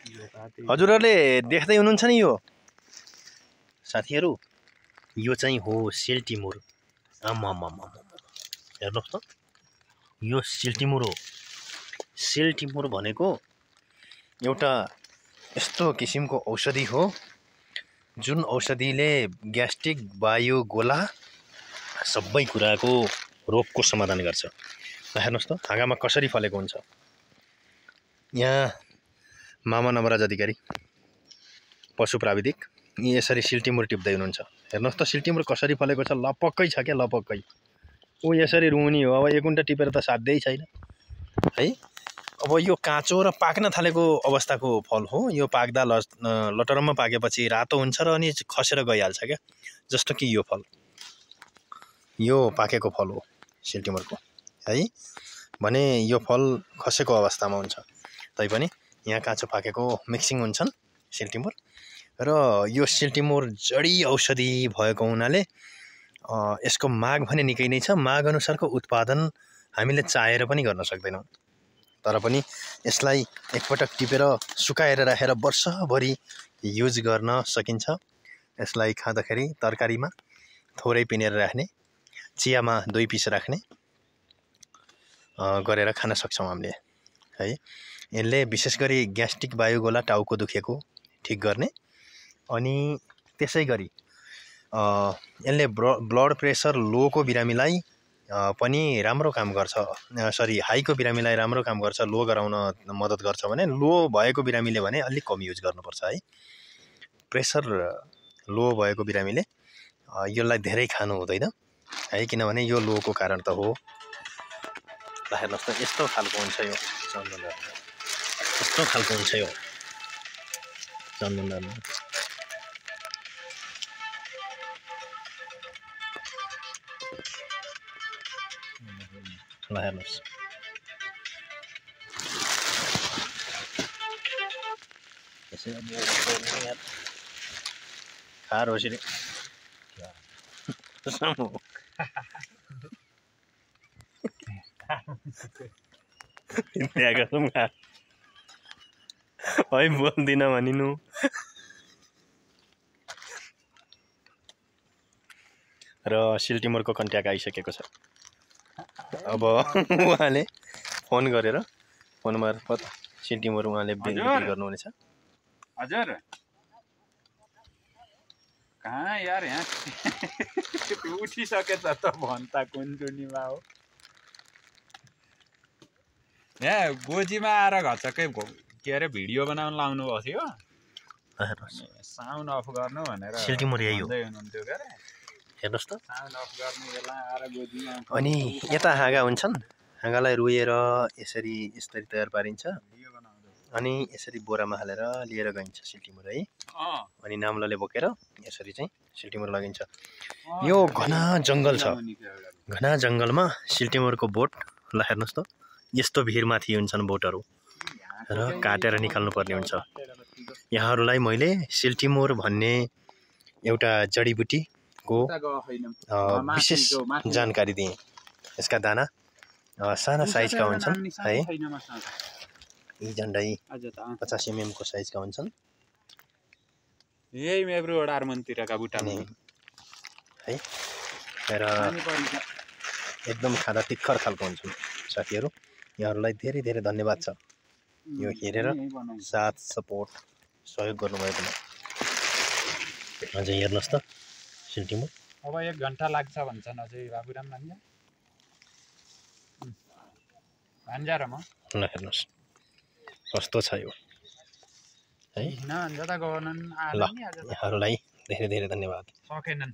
हजुरहरूले देख्दै हुनुहुन्छ नि यो साथीहरू, यो चाहिँ हो सिल्टिमुर। आमामामा हेर्नुहोस् त, यो सिल्टिमुर हो। सिल्टिमुर भनेको एउटा यस्तो किसिमको औषधि हो जुन औषधिले ग्यास्ट्रिक, वायु, गोला सबै कुराको रोगको समाधान गर्छ। हेर्नुहोस् त हाँगामा कसरी फलेको हुन्छ। यहाँ मामा नवराज अधिकारी पशु प्राविधिक यसरी सिल्टिमुर टिप्दै हुनुहुन्छ। हेर्नुहोस् त सिल्टिमुर कसरी फलेको छ, लपक्कै छ क्या, लपक्कै। ऊ यसरी रुनी हो। अब एक उन्टा टिपेर त साध्यै छैन है। अब यो काँचो र पाक्न थालेको अवस्थाको फल हो। यो पाक्दा लटरमा पाकेपछि रातो हुन्छ र अनि खसेर गइहाल्छ क्या। जस्तो कि यो फल, यो पाकेको फल हो सिल्टिमुरको है। भने यो फल खसेको अवस्थामा हुन्छ, तैपनि यहाँ काँचो पाकेको मिक्सिङ हुन्छन् सिल्टिमुर। र यो सिल्टिमुर जडी औषधि भएको हुनाले यसको माग भने निकै नै छ। माग अनुसारको उत्पादन हामीले चाहेर पनि गर्न सक्दैनौँ। तर पनि यसलाई एकपटक टिपेर सुकाएर राखेर वर्षभरि युज गर्न सकिन्छ। यसलाई खाँदाखेरि तरकारीमा थोरै पिनेर राख्ने, चियामा 2 पिस राख्ने गरेर खान सक्छौँ हामीले है। यसले विशेष गरी ग्यास्ट्रिक, वायु, गोला, टाउको दुखेको ठिक गर्ने, अनि त्यसै गरी यसले ब्लड प्रेसर लोको बिरामीलाई पनि राम्रो काम गर्छ। सरी, हाईको बिरामीलाई राम्रो काम गर्छ, लो गराउन मद्दत गर्छ। भने लो भएको बिरामीले भने अलिक कम युज गर्नुपर्छ है। प्रेसर लो भएको बिरामीले यसलाई धेरै खानु हुँदैन है, किनभने यो लोको कारण त हो। हेर्नुहोस् त यस्तो खालको हुन्छ यो चन्दन, यस्तो खालको हुन्छ यो चन्दन। ल हेर्नुहोस्, खार होसरी है बोल्दिन भनिनु। र सिल्टिमुरको कन्ट्याक्ट आइसकेको छ। अब उहाँले फोन गरेर, फोन मार्फत सिल्टिमुर उहाँले बिक्री गर्नुहुनेछ। हजुर कहाँ यार, यहाँ उठिसकेछ त भन्ता कुञ्जुनीमा हो। यहाँ गोजीमा आएर घचकै के अरे भिडियो बनाउन लाउनु भएको थियो। साउन्ड अफ गर्नु भनेर सिल्टिमुर यही हो, हुनुहुन्थ्यो के अरे। हेर्नुहोस् त। साउन्ड अफ गर्ने बेला आएर गोजीमा। अनि यता हाँगा हुन्छन्, हाँगालाई रुएर यसरी तयार पारिन्छ, अनि यसरी बोरामा हालेर लिएर गइन्छ सिल्टिमुर है। अनि नाम्लोले बोकेर यसरी चाहिँ सिल्टिमुर लगिन्छ। यो घना जङ्गल छ, घना जङ्गलमा सिल्टिमुरको बोट, ल हेर्नुहोस् त यस्तो भिरमाथि हुन्छन् बोटहरू र काटेर निकाल्नु पर्ने हुन्छ। यहाँहरूलाई मैले सिल्टिमुर भन्ने एउटा जडीबुटीको विशेष जानकारी दिएँ। यसका दाना साना साइजका हुन्छन् है, यी झन्डै 50 mm को साइजका हुन्छन्। यही मेब्रो वडारमनतिरका बुटामा है, र एकदम खाँदा तिखर खालको हुन्छन्। साथीहरू यहाँहरूलाई धेरै धेरै धन्यवाद छ यो हेरेर साथ सपोर्ट सहयोग गर्नुभएकोमा। अझै हेर्नुहोस् त सिल्टिमुर। अब 1 घन्टा लाग्छ भन्छन् अझै बाबुराम भान्जा। भान्जा र म ल हेर्नुहोस् कस्तो छ यो है। न अन्जता गवर्नन ल यहाँहरूलाई धेरै धेरै धन्यवाद। सकेनन्।